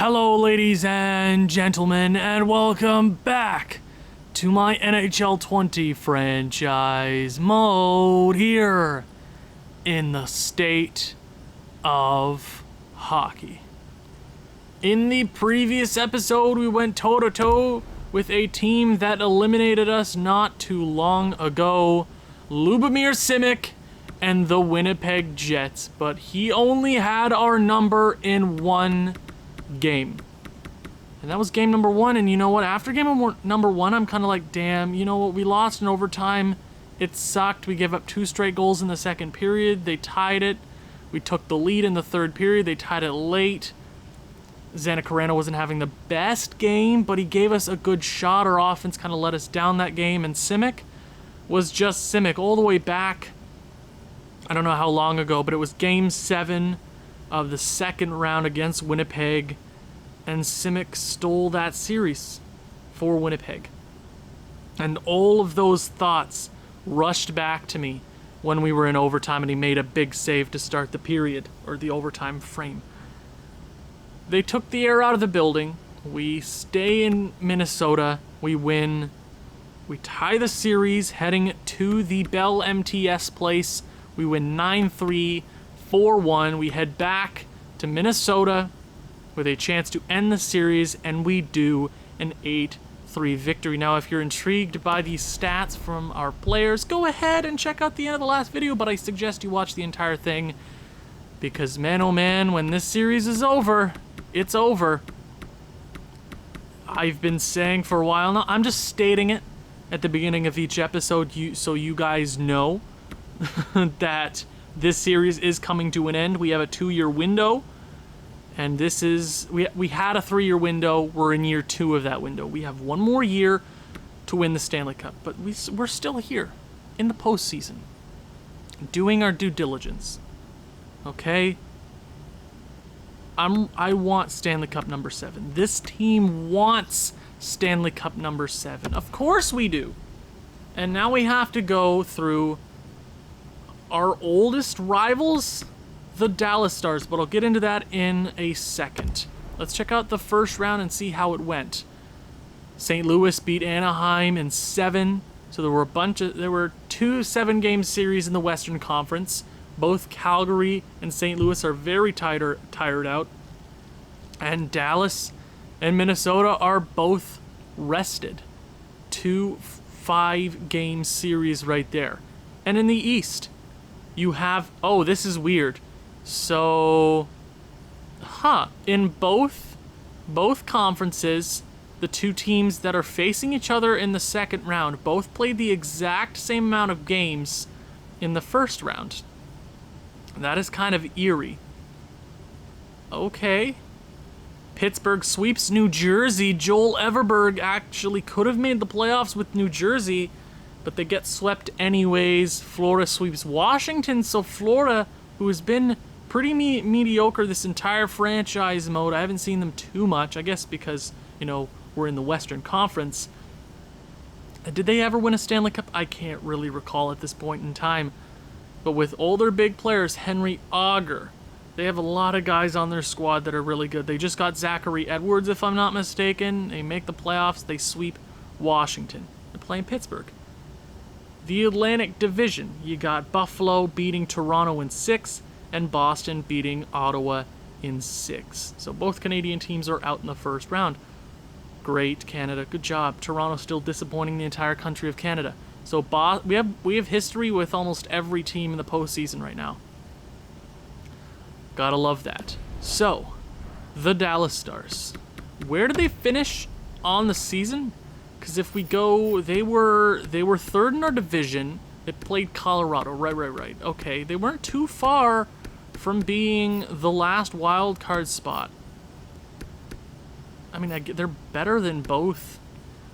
Hello, ladies and gentlemen, and welcome back to my NHL 20 franchise mode here in the state of hockey. In the previous episode, we went toe-to-toe with a team that eliminated us not too long ago, Lubomir Simic and the Winnipeg Jets, but he only had our number in one game. And that was game number one, and you know what? After game number one, I'm kind of like, damn, you know what? We lost in overtime. It sucked. We gave up 2 straight goals in the second period. They tied it. We took the lead in the third period. They tied it late. Zdeno Chara wasn't having the best game, but he gave us a good shot. Our offense kind of let us down that game, and Simic was just Simic all the way back. I don't know how long ago, but it was game 7 of the second round against Winnipeg, and Simic stole that series for Winnipeg. And all of those thoughts rushed back to me when we were in overtime and he made a big save to start the period, or the overtime frame. They took the air out of the building. We stay in Minnesota. We win. We tie the series heading to the Bell MTS place. We win 9-3, 4-1. We head back to Minnesota with a chance to end the series, and we do an 8-3 victory. Now, if you're intrigued by these stats from our players, go ahead and check out the end of the last video, but I suggest you watch the entire thing because, man, oh man, when this series is over, it's over. I've been saying for a while now, I'm just stating it at the beginning of each episode so you guys know that this series is coming to an end. We have a 2-year window, and this is we had a 3-year window. We're in year 2 of that window. We have 1 more year to win the Stanley Cup, but we're still here in the postseason, doing our due diligence. Okay, I want Stanley Cup number 7. This team wants Stanley Cup number 7. Of course we do. And now we have to go through our oldest rivals, the Dallas Stars, but I'll get into that in a second. Let's check out the first round and see how it went. St. Louis beat Anaheim in 7, so there were 2 7-game series in the Western Conference. Both Calgary and St. Louis are very tired out, and Dallas and Minnesota are both rested. 2 5-game series right there. And in the East, you have, oh, this is weird. So, in both conferences, the 2 teams that are facing each other in the second round both played the exact same amount of games in the first round. That is kind of eerie. Okay. Pittsburgh sweeps New Jersey. Joel Everberg actually could have made the playoffs with New Jersey, but they get swept anyways. Florida sweeps Washington, so Florida, who has been pretty mediocre this entire franchise mode, I haven't seen them too much, I guess because, we're in the Western Conference. Did they ever win a Stanley Cup? I can't really recall at this point in time. But with all their big players, Henry Auger, they have a lot of guys on their squad that are really good. They just got Zachary Edwards, if I'm not mistaken. They make the playoffs. They sweep Washington. They're playing Pittsburgh. The Atlantic Division, you got Buffalo beating Toronto in 6 and Boston beating Ottawa in 6. So both Canadian teams are out in the first round. Great, Canada. Good job. Toronto still disappointing the entire country of Canada. So we have history with almost every team in the postseason right now. Gotta love that. So, the Dallas Stars. Where did they finish on the season? Because if we go, they were 3rd in our division. They played Colorado. Right. Okay, they weren't too far from being the last wild card spot. I mean, they're better than both.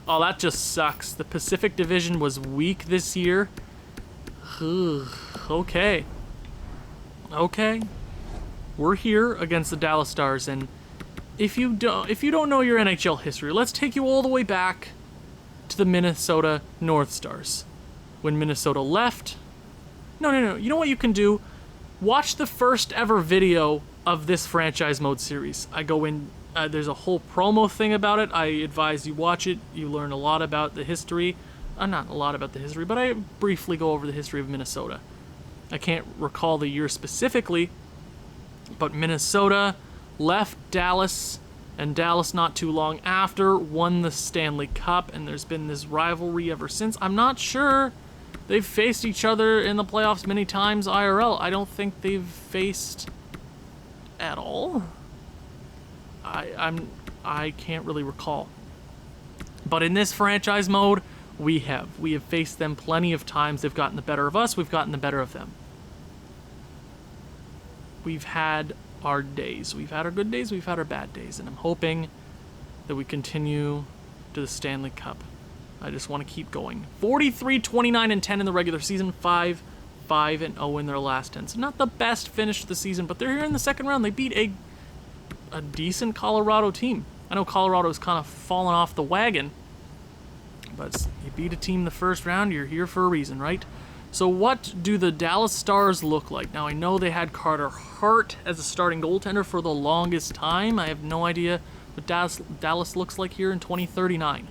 Oh, that just sucks. The Pacific Division was weak this year. Okay. We're here against the Dallas Stars, and if you don't know your NHL history, let's take you all the way back to the Minnesota North Stars. When Minnesota left... No. You know what you can do? Watch the first ever video of this franchise mode series. I go in There's a whole promo thing about it. I advise you watch it. You learn a lot about the history. Not a lot about the history, but I briefly go over the history of Minnesota. I can't recall the year specifically, but Minnesota left Dallas, and Dallas not too long after won the Stanley Cup, and there's been this rivalry ever since. I'm not sure they've faced each other in the playoffs many times IRL. I don't think they've faced at all. I can't really recall. But in this franchise mode, we have faced them plenty of times. They've gotten the better of us. We've gotten the better of them. We've had our days. We've had our good days. We've had our bad days. And I'm hoping that we continue to the Stanley Cup. I just want to keep going. 43, 29, and 10 in the regular season. 5, 5, and 0 in their last 10. So not the best finish to the season, but they're here in the second round. They beat a decent Colorado team. I know Colorado's kind of fallen off the wagon, but you beat a team in the first round, you're here for a reason, right? So what do the Dallas Stars look like? Now, I know they had Carter Hart as a starting goaltender for the longest time. I have no idea what Dallas looks like here in 2039.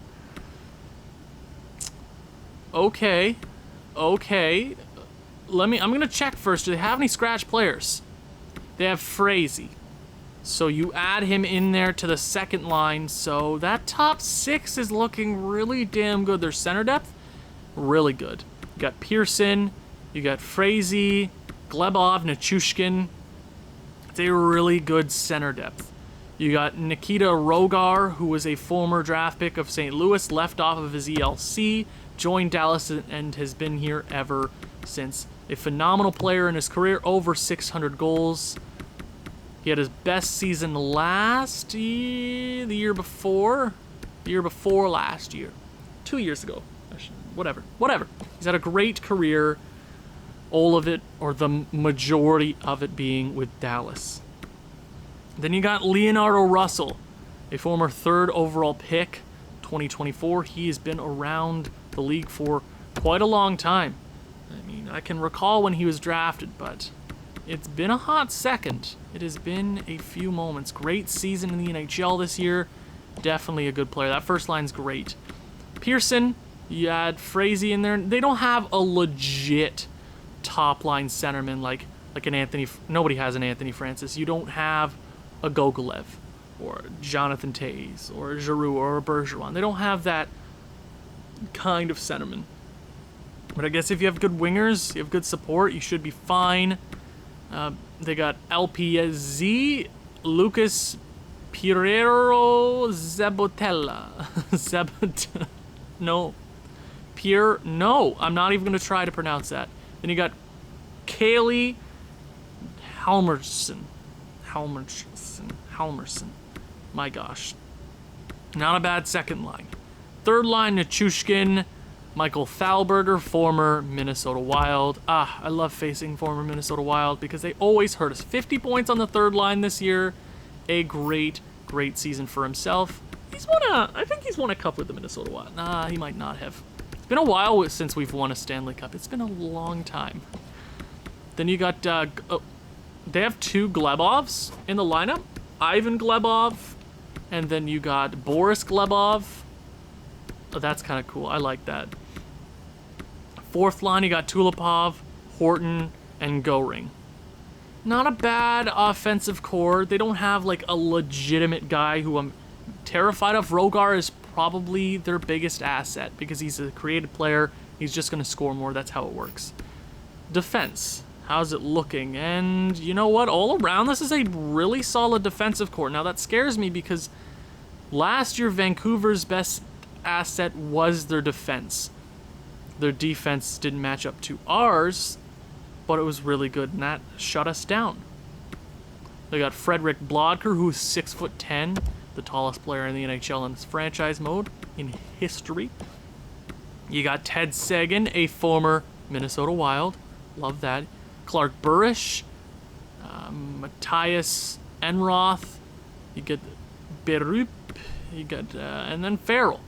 Okay. I'm going to check first. Do they have any scratch players? They have Frazee. So you add him in there to the second line. So that top six is looking really damn good. Their center depth, really good. You got Pearson, you got Frazee, Glebov, Nichushkin. It's a really good center depth. You got Nikita Rogar, who was a former draft pick of St. Louis, left off of his ELC, joined Dallas, and has been here ever since. A phenomenal player in his career, over 600 goals. He had his best season last year, the year before last year. 2 years ago. Whatever. He's had a great career, all of it, or the majority of it being with Dallas. Then you got Leonardo Russell, a former third overall pick, 2024. He has been around the league for quite a long time. I mean, I can recall when he was drafted, but it's been a hot second. It has been a few moments. Great season in the NHL this year. Definitely a good player. That first line's great. Pearson, you add Frazee in there. They don't have a legit top-line centerman like an Anthony. Nobody has an Anthony Francis. You don't have a Gogolev or Jonathan Toews or a Giroux or a Bergeron. They don't have that kind of centerman. But I guess if you have good wingers, you have good support, you should be fine. They got LPZ, Lucas Piero Zabotella. No, I'm not even going to try to pronounce that. Then you got Kaylee Halmerson. My gosh. Not a bad second line. Third line, Nichushkin, Michael Thalberger, former Minnesota Wild. I love facing former Minnesota Wild because they always hurt us. 50 points on the third line this year. A great season for himself. I think he's won a cup with the Minnesota Wild. Nah, he might not have. It's been a while since we've won a Stanley Cup. It's been a long time. Then you got, they have two Glebovs in the lineup. Ivan Glebov, and then you got Boris Glebov. Oh, that's kind of cool. I like that. Fourth line, you got Tulipov, Horton, and Goring. Not a bad offensive core. They don't have like a legitimate guy who I'm terrified of. Rogar is probably their biggest asset because he's a creative player. He's just going to score more. That's how it works. Defense. How's it looking? And you know what? All around, this is a really solid defensive core. Now, that scares me because last year, Vancouver's best asset was their defense. Their defense didn't match up to ours, but it was really good, and that shut us down. They got Frederick Blodker, who's 6'10", the tallest player in the NHL in this franchise mode in history. You got Ted Seguin, a former Minnesota Wild. Love that. Clark Burish, Matthias Enroth, you get Berup, you got, and then Farrell.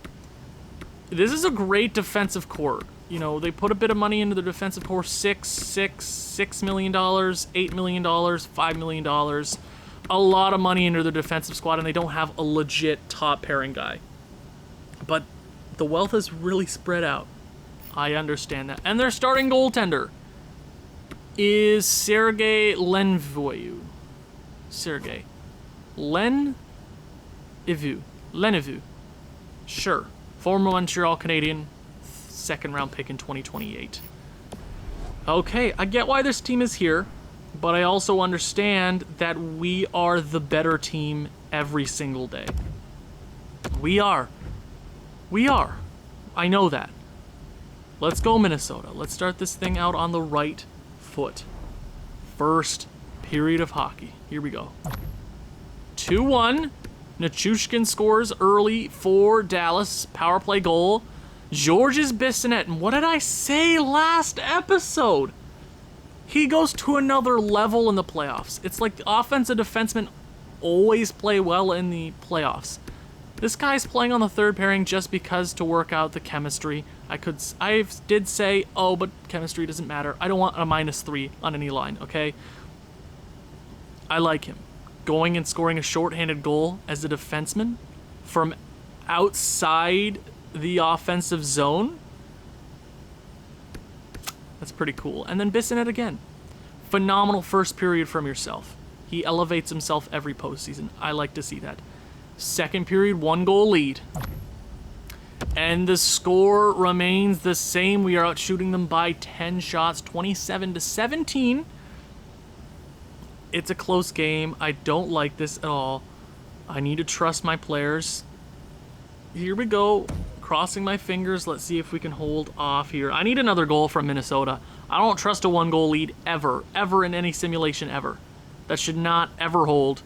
This is a great defensive core. You know, they put a bit of money into the defensive core, $6 million, $8 million, $5 million. a lot of money into their defensive squad and they don't have a legit top pairing guy. But the wealth is really spread out. I understand that. And their starting goaltender is Sergei Lenvoyu. Sergei. Lenivu. Sure. Former Montreal Canadian. Second round pick in 2028. Okay, I get why this team is here, but I also understand that we are the better team every single day. We are. I know that. Let's go, Minnesota. Let's start this thing out on the right foot. First period of hockey. Here we go. 2-1. Nichushkin scores early for Dallas. Power play goal. Georges Bissonnette. And what did I say last episode? He goes to another level in the playoffs. It's like the offensive defensemen always play well in the playoffs. This guy's playing on the third pairing just because to work out the chemistry. I did say, oh, but chemistry doesn't matter. I don't want a -3 on any line, okay? I like him. Going and scoring a shorthanded goal as a defenseman from outside the offensive zone. That's pretty cool. And then Bissonnette again. Phenomenal first period from yourself. He elevates himself every postseason. I like to see that. Second period, 1-goal lead. And the score remains the same. We are out shooting them by 10 shots, 27-17. It's a close game. I don't like this at all. I need to trust my players. Here we go. Crossing my fingers. Let's see if we can hold off here. I need another goal from Minnesota. I don't trust a 1-goal lead ever. Ever in any simulation ever. That should not ever hold.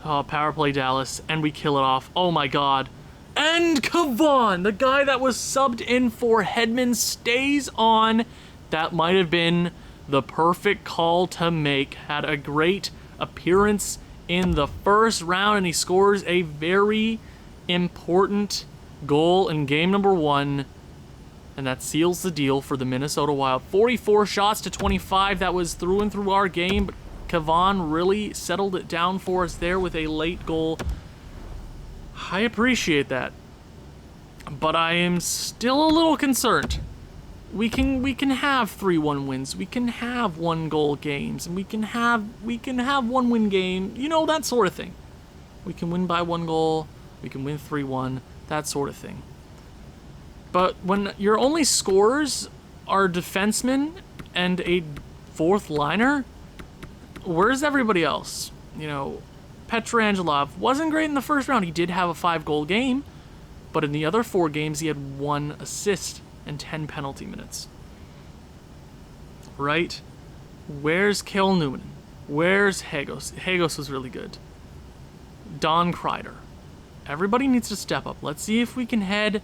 Oh, power play Dallas. And we kill it off. Oh my god. And Kavon, the guy that was subbed in for Hedman, stays on. That might have been the perfect call to make. Had a great appearance in the first round, and he scores a very important goal in game number 1. And that seals the deal for the Minnesota Wild. 44 shots to 25. That was through and through our game, but Kavon really settled it down for us there with a late goal. I appreciate that, but I am still a little concerned. We can have 3-1 wins. We can have 1-goal games, and we can have 1-win game. You know, that sort of thing. We can win by 1 goal. We can win 3-1. That sort of thing. But when your only scorers are defensemen and a fourth liner, where's everybody else? You know, Petrangelov wasn't great in the first round. He did have a 5-goal game, but in the other 4 games, he had 1 assist and 10 penalty minutes. Right? Where's Cale Newman? Where's Hagos? Hagos was really good. Don Kreider. Everybody needs to step up. Let's see if we can head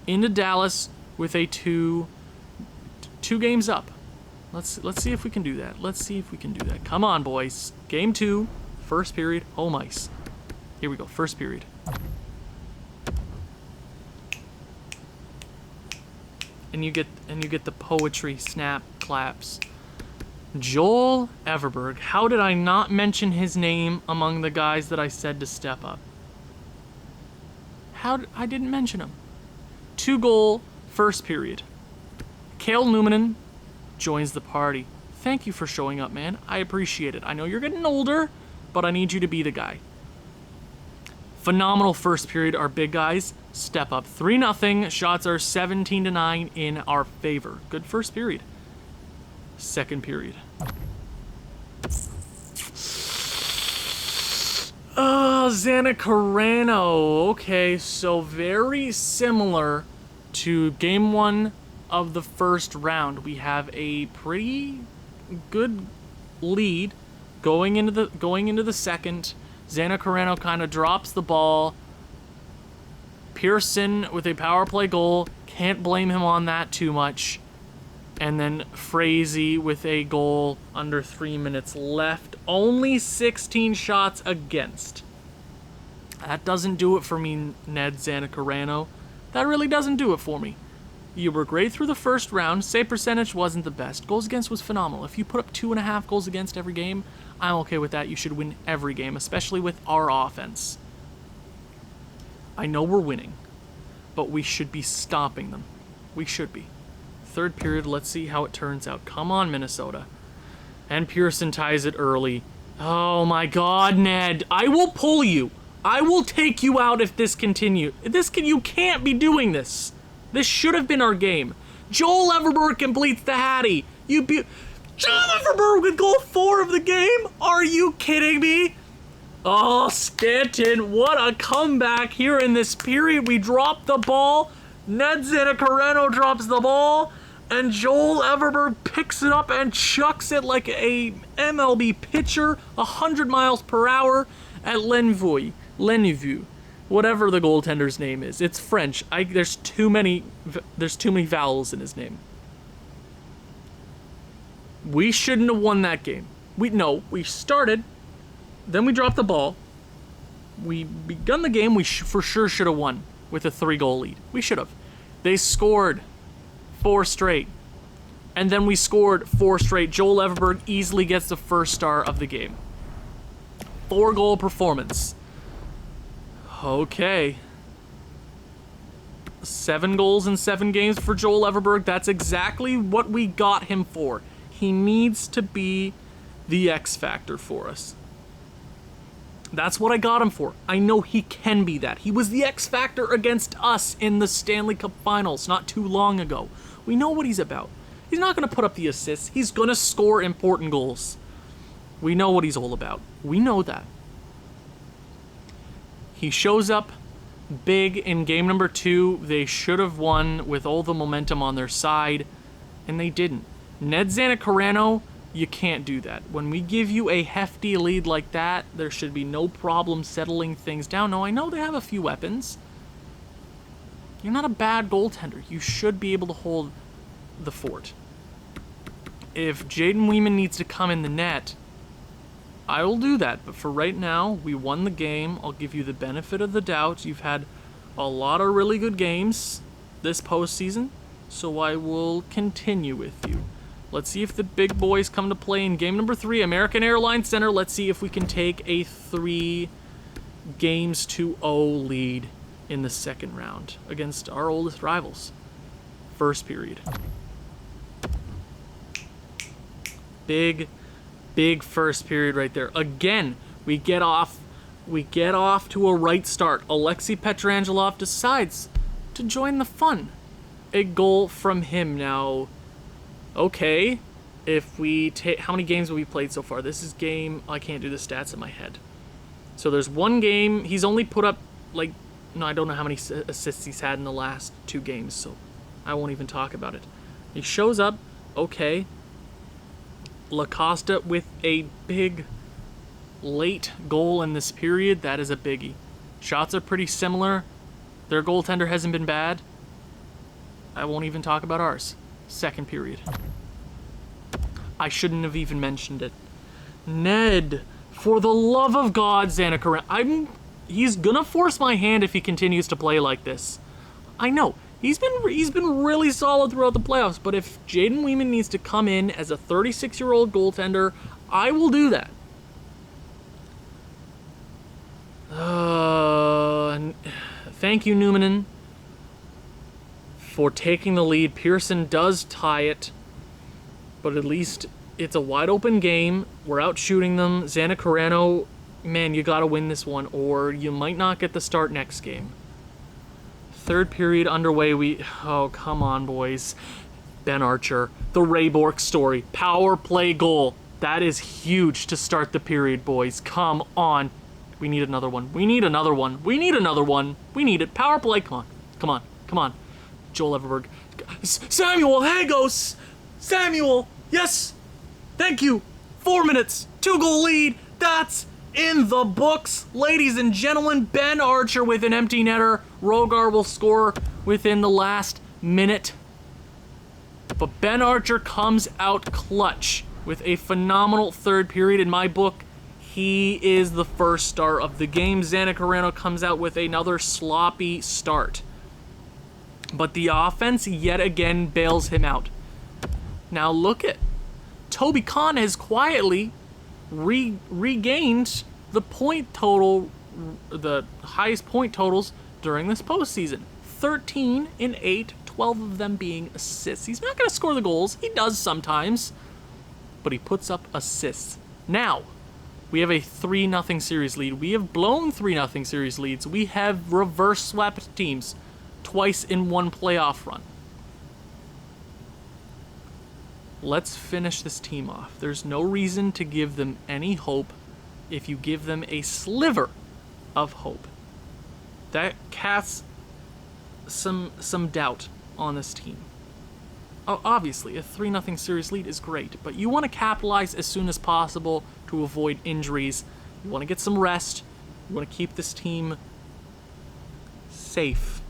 into Dallas with a 2 games up. Let's see if we can do that. Let's see if we can do that. Come on, boys. Game 2. First period, home ice. Here we go, first period. And you get the poetry snap claps. Joel Everberg. How did I not mention his name among the guys that I said to step up? I didn't mention him. 2-goal first period. Cale Newman joins the party. Thank you for showing up, man. I appreciate it. I know you're getting older, but I need you to be the guy. Phenomenal first period. Our big guys step up. 3-0. Shots are 17-9 in our favor. Good first period. Second period. Xana Carano. Okay, so very similar to game 1 of the first round. We have a pretty good lead going into the second. Xana Carano kind of drops the ball. Pearson with a power play goal. Can't blame him on that too much. And then Frazee with a goal under 3 minutes left. Only 16 shots against. That doesn't do it for me, Ned Xana Carano. That really doesn't do it for me. You were great through the first round. Save percentage wasn't the best. Goals against was phenomenal. If you put up 2.5 goals against every game, I'm okay with that. You should win every game, especially with our offense. I know we're winning, but we should be stopping them. We should be. Third period, let's see how it turns out. Come on, Minnesota. And Pearson ties it early. Oh my God, Ned. I will pull you. I will take you out if this continues. You can't be doing this. This should have been our game. Joel Everberg completes the Hattie. Joel Everberg with goal 4 of the game? Are you kidding me? Oh, Stanton, what a comeback here in this period. We dropped the ball. Ned Zanacareno drops the ball. And Joel Everberg picks it up and chucks it like a MLB pitcher, 100 miles per hour at Lenville, whatever the goaltender's name is. It's French. There's too many vowels in his name. We shouldn't have won that game. We started, then we dropped the ball. We begun the game. We for sure should have won with a 3-goal lead. We should have. They scored 4 straight. And then we scored 4 straight. Joel Everberg easily gets the first star of the game. 4-goal performance. Okay. 7 goals in 7 games for Joel Everberg. That's exactly what we got him for. He needs to be the X factor for us. That's what I got him for. I know he can be that. He was the X factor against us in the Stanley Cup Finals not too long ago. We know what he's about. He's not going to put up the assists. He's going to score important goals. We know what he's all about. We know that. He shows up big in game number 2. They should have won with all the momentum on their side, and they didn't. Ned Zanacareno, you can't do that. When we give you a hefty lead like that, there should be no problem settling things down. No, I know they have a few weapons. You're not a bad goaltender. You should be able to hold the fort. If Jaden Weeman needs to come in the net, I will do that. But for right now, we won the game. I'll give you the benefit of the doubt. You've had a lot of really good games this postseason, so I will continue with you. Let's see if the big boys come to play in game number 3, American Airlines Center. Let's see if we can take a 3-0 lead in the second round against our oldest rivals. First period. Big first period right there. Again, we get off to a right start. Alexei Petrangelov decides to join the fun. A goal from him now. Okay, if we take, how many games have we played so far? This is game, I can't do the stats in my head. So there's 1 game, he's only put up, I don't know how many assists he's had in the last 2 games, so I won't even talk about it. He shows up, okay. LaCosta with a big late goal in this period, that is a biggie. Shots are pretty similar. Their goaltender hasn't been bad. I won't even talk about ours. Second period. I shouldn't have even mentioned it. Ned, for the love of God, Zanacareno, he's gonna force my hand if he continues to play like this. I know. He's been really solid throughout the playoffs, but if Jaden Weeman needs to come in as a 36-year-old goaltender, I will do that. Thank you, Numanen, for taking the lead. Pearson does tie it, but at least it's a wide open game. We're out shooting them. Zanacareno, man, you gotta win this one, or you might not get the start next game. Third period underway. Oh, come on, boys. Ben Archer, the Ray Bork story. Power play goal. That is huge to start the period, boys. Come on. We need another one. We need another one. We need another one. We need it. Power play. Come on. Come on. Come on. Joel Everberg. Samuel Hagos. Samuel. Yes. Thank you. 4 minutes. 2-goal lead. That's in the books. Ladies and gentlemen, Ben Archer with an empty netter. Rogar will score within the last minute. But Ben Archer comes out clutch with a phenomenal third period. In my book, he is the first star of the game. Zanacareno comes out with another sloppy start. But the offense yet again bails him out. Now look at Toby Kahn has quietly regained the point total, the highest point totals during this postseason. 13 in 8, 12 of them being assists. He's not going to score the goals. He does sometimes, but he puts up assists. Now, we have a 3-0 series lead. We have blown 3-0 series leads. We have reverse swept teams twice in one playoff run. Let's finish this team off. There's no reason to give them any hope if you give them a sliver of hope. That casts some doubt on this team. Oh, obviously, a 3-0 series lead is great, but you want to capitalize as soon as possible to avoid injuries. You want to get some rest. You want to keep this team safe.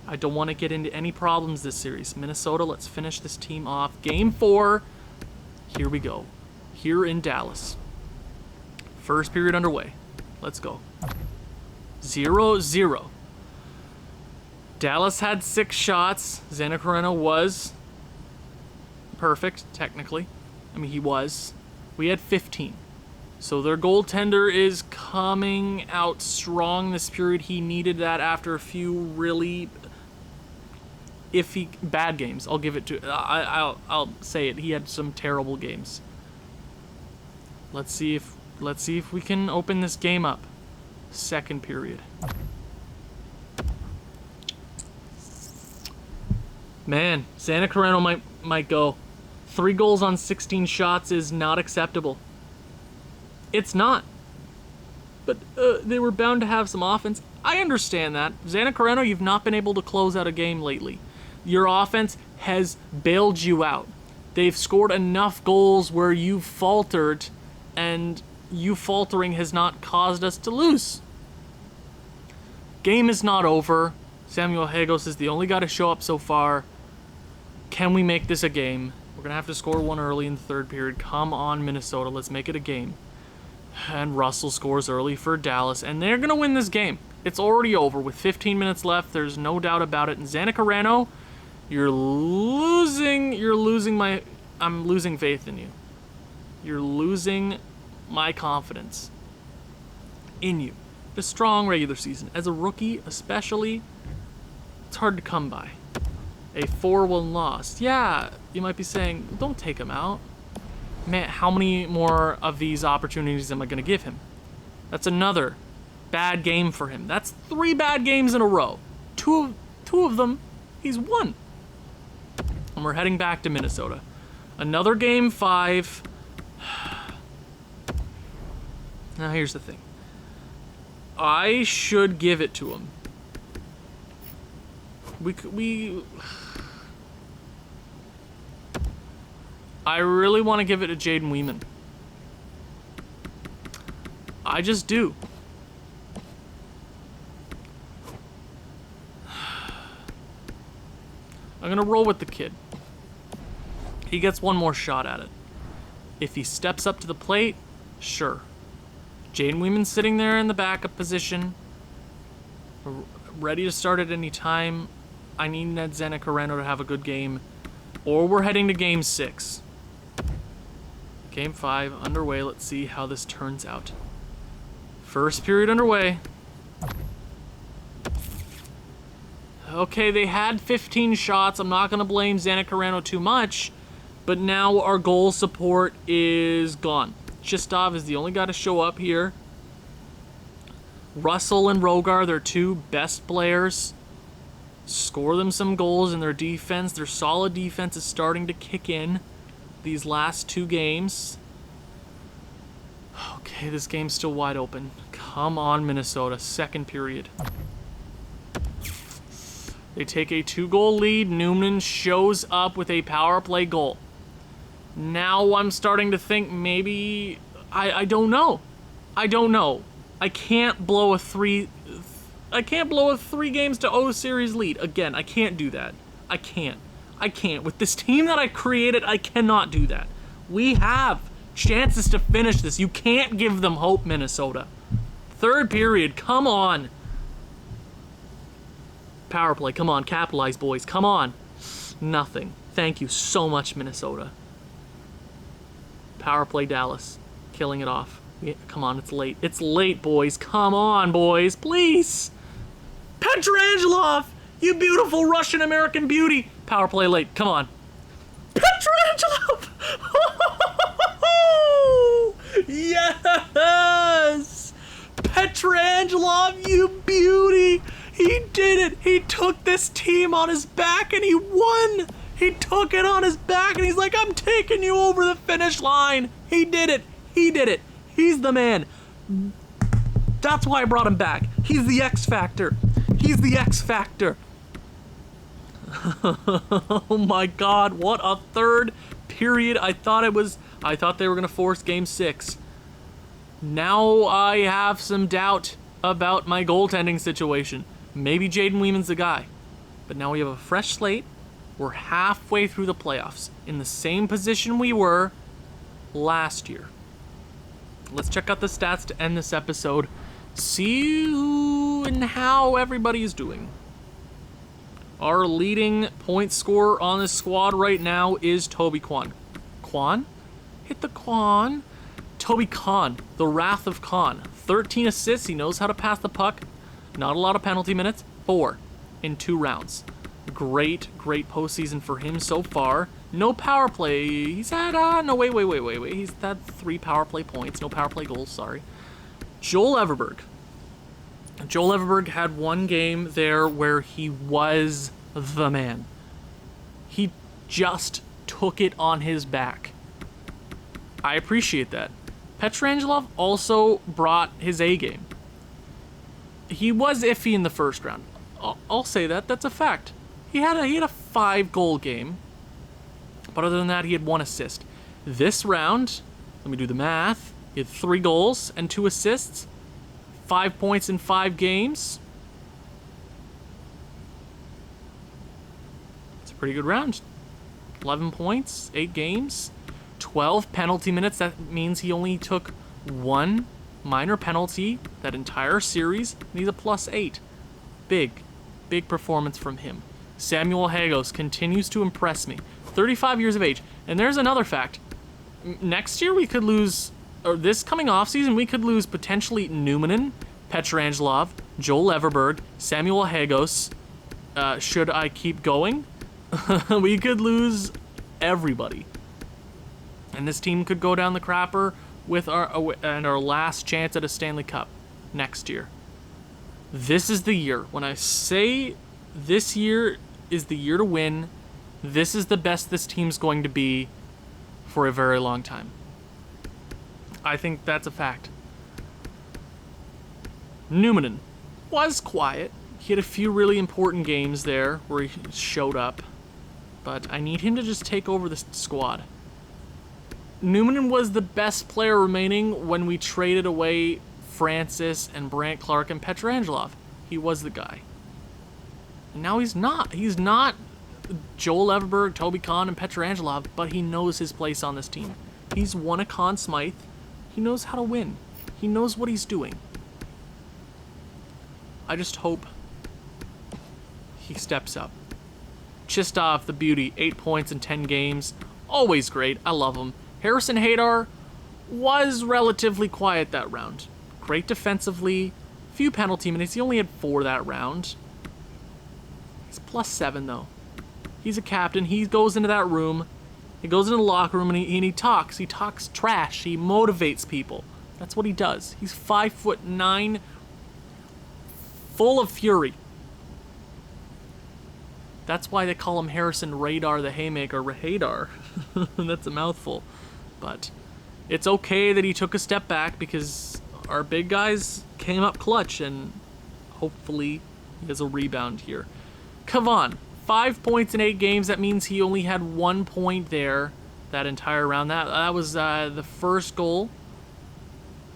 I don't want to get into any problems this series. Minnesota, let's finish this team off. Game 4. Here we go. Here in Dallas. First period underway. Let's go. 0-0. Dallas had 6 shots. Zdeno Chileno was perfect, technically. I mean, he was. We had 15. So their goaltender is coming out strong this period. He needed that after a few really iffy, bad games. I'll give it to. I'll say it. He had some terrible games. Let's see if we can open this game up. Second period. Man, Zdeno Chileno might go. 3 goals on 16 shots is not acceptable. It's not. But they were bound to have some offense. I understand that. Zdeno Chileno, you've not been able to close out a game lately. Your offense has bailed you out. They've scored enough goals where you've faltered, and you faltering has not caused us to lose. Game is not over. Samuel Hagos is the only guy to show up so far. Can we make this a game? We're going to have to score 1 early in the third period. Come on, Minnesota. Let's make it a game. And Russell scores early for Dallas, and they're going to win this game. It's already over with 15 minutes left. There's no doubt about it. And Zdeno Chileno, I'm losing faith in you. You're losing my confidence in you. The strong regular season. As a rookie, especially, it's hard to come by. A 4-1 loss. Yeah, you might be saying, don't take him out. Man, how many more of these opportunities am I going to give him? That's another bad game for him. That's 3 bad games in a row. Two of them, he's won. And we're heading back to Minnesota. Another game 5. Now here's the thing. I should give it to him. I really want to give it to Jaden Weeman. I just do. I'm going to roll with the kid. He gets one more shot at it. If he steps up to the plate, sure. Jaden Weeman's sitting there in the backup position, ready to start at any time. I need Ned Zdeno Chileno to have a good game, or we're heading to Game 6. Game 5 underway. Let's see how this turns out. First period underway. Okay, they had 15 shots. I'm not going to blame Zdeno Chileno too much, but now our goal support is gone. Shistov is the only guy to show up here. Russell and Rogar, their 2 best players. Score them some goals in their defense. Their solid defense is starting to kick in these last 2 games. Okay, this game's still wide open. Come on, Minnesota. Second period. They take a 2-goal lead. Newman shows up with a power play goal. Now I'm starting to think maybe... I don't know. I don't know. I can't blow a 3 games to 0 series lead. Again, I can't do that. I can't. With this team that I created, I cannot do that. We have chances to finish this. You can't give them hope, Minnesota. Third period, come on. Power play, come on. Capitalize, boys. Come on. Nothing. Thank you so much, Minnesota. Power play, Dallas. killing it off. Come on, it's late. It's late, boys. Come on, boys, please. Petrangelov, you beautiful Russian-American beauty. Power play late. Come on. Petrangelov! Yes! Petrangelov, you beauty! He did it! He took this team on his back and he won! He took it on his back and he's like, I'm taking you over the finish line! He did it! He did it! He's the man! That's why I brought him back. He's the X Factor. He's the X Factor. Oh my God, what a third period. I thought they were gonna force game 6. Now I have some doubt about my goaltending situation. Maybe Jaden Weeman's the guy. But now we have a fresh slate. We're halfway through the playoffs in the same position we were last year. Let's check out the stats to end this episode. See who and how everybody is doing. Our leading point scorer on this squad right now is Toby Kwan. Kwan? Hit the Kwan. Toby Khan, the Wrath of Khan. 13 assists. He knows how to pass the puck. Not a lot of penalty minutes. 4 in 2 rounds. Great postseason for him so far. No power play. He's had, no, wait. He's had 3 power play points. No power play goals, sorry. Joel Everberg. Joel Everberg had one game there where he was the man. He just took it on his back. I appreciate that. Petrangelov also brought his A game. He was iffy in the first round. I'll say that. That's a fact. He had a 5-goal game. But other than that, he had 1 assist. This round, let me do the math. He had 3 goals and 2 assists. 5 points in 5 games. It's a pretty good round. 11 points, 8 games, 12 penalty minutes. That means he only took 1 minor penalty that entire series, and he's a +8. Big performance from him. Samuel Hagos continues to impress me. 35 years of age. And there's another fact. Next year we could lose, or this coming offseason, we could lose potentially Numanen, Petrangelov, Joel Everberg, Samuel Hagos. Should I keep going? We could lose everybody. And this team could go down the crapper with our last chance at a Stanley Cup next year. This is the year. When I say this year is the year to win, this is the best this team's going to be for a very long time. I think that's a fact. Numanen was quiet. He had a few really important games there where he showed up. But I need him to just take over the squad. Numanen was the best player remaining when we traded away Francis and Brant Clark and Petrangelov. He was the guy. And now he's not. He's not Joel Everberg, Toby Khan, and Petrangelov, but he knows his place on this team. He's won a Conn Smythe. He knows how to win. He knows what he's doing. I just hope he steps up. Chistov, the beauty, 8 points in 10 games. Always great. I love him. Harrison Hadar was relatively quiet that round. Great defensively. Few penalty minutes. He only had 4 that round. He's +7 though. He's a captain. He goes into that room. He goes into the locker room and he talks. He talks trash. He motivates people. That's what he does. He's 5'9", full of fury. That's why they call him Harrison Radar the Haymaker. Radar. That's a mouthful. But it's okay that he took a step back because our big guys came up clutch and hopefully he has a rebound here. Kavan, 5 points in 8 games. That means he only had 1 point there that entire round. That was the first goal.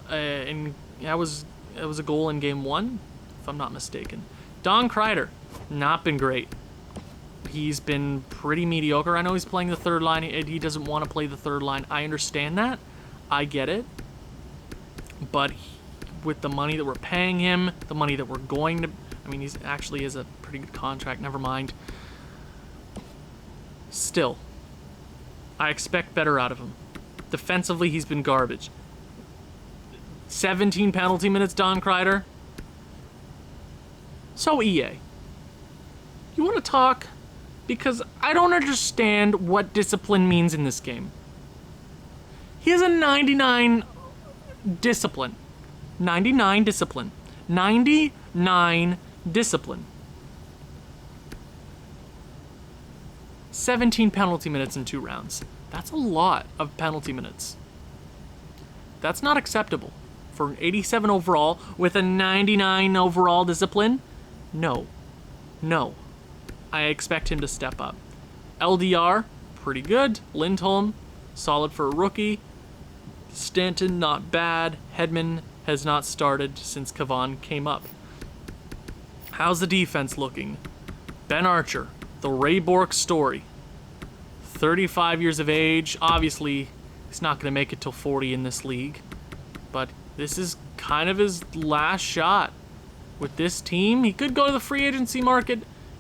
And that was a goal in game 1, if I'm not mistaken. Don Kreider, not been great. He's been pretty mediocre. I know he's playing the third line. He doesn't want to play the third line. I understand that. I get it. But with the money that we're paying him, the money that we're going to... I mean, he's actually has a pretty good contract. Never mind. Still, I expect better out of him. Defensively, he's been garbage. 17 penalty minutes, Don Kreider. So EA, you want to talk? Because I don't understand what discipline means in this game. He has a 99 discipline. 99 discipline. 99 discipline. 17 penalty minutes in 2 rounds. That's a lot of penalty minutes. That's not acceptable. For an 87 overall with a 99 overall discipline, no. No. I expect him to step up. LDR, pretty good. Lindholm, solid for a rookie. Stanton, not bad. Hedman has not started since Kavan came up. How's the defense looking? Ben Archer, the Ray Bourque story. 35 years of age. Obviously, he's not going to make it till 40 in this league. But this is kind of his last shot. With this team, he could go to the free agency market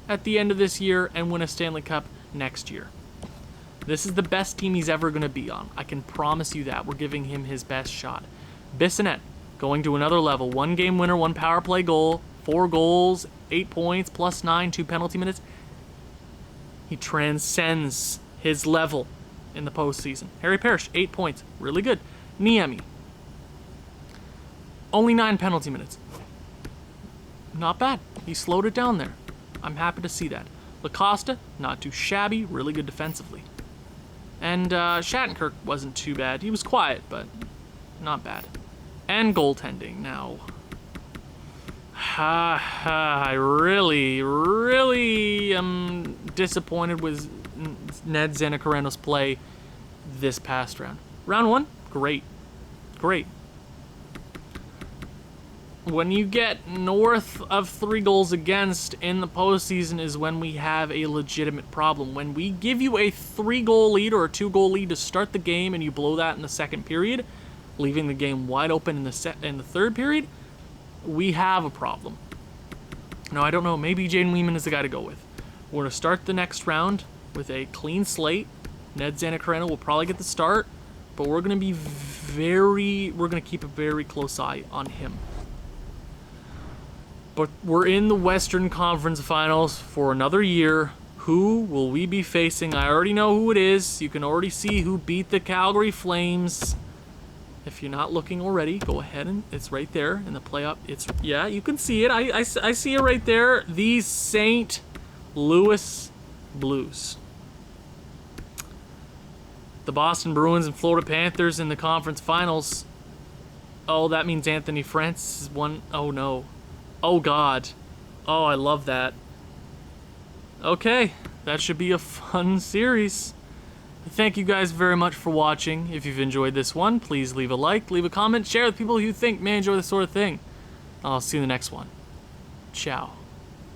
at the end of this year and win a Stanley Cup next year. This is the best team he's ever going to be on. I can promise you that. We're giving him his best shot. Bissonnette, going to another level. 1 game winner, 1 power play goal, 4 goals, 8 points, +9, 2 penalty minutes. He transcends his level in the postseason. Harry Parrish, 8 points. Really good. Niemi, only 9 penalty minutes. Not bad. He slowed it down there. I'm happy to see that. LaCosta, not too shabby, really good defensively. And Shattenkirk wasn't too bad. He was quiet, but not bad. And goaltending now. I really am disappointed with Ned Zanacareno's play this past round. Round 1, great. Great. When you get north of 3 goals against in the postseason is when we have a legitimate problem. When we give you a 3-goal lead or a 2-goal lead to start the game and you blow that in the second period, leaving the game wide open in the third period, we have a problem. Now, I don't know, maybe Jaden Weeman is the guy to go with. We're going to start the next round with a clean slate. Ned Zanacareno will probably get the start, but we're going to keep a very close eye on him. But we're in the Western Conference Finals for another year. Who will we be facing? I already know who it is. You can already see who beat the Calgary Flames. If you're not looking already, go ahead and it's right there in the playoff. Yeah, you can see it. I see it right there. The St. Louis Blues. The Boston Bruins and Florida Panthers in the conference finals. Oh, that means Anthony Francis won. Oh, no. Oh, God. Oh, I love that. Okay, that should be a fun series. Thank you guys very much for watching. If you've enjoyed this one, please leave a like, leave a comment, share with people who you think may enjoy this sort of thing. I'll see you in the next one. Ciao.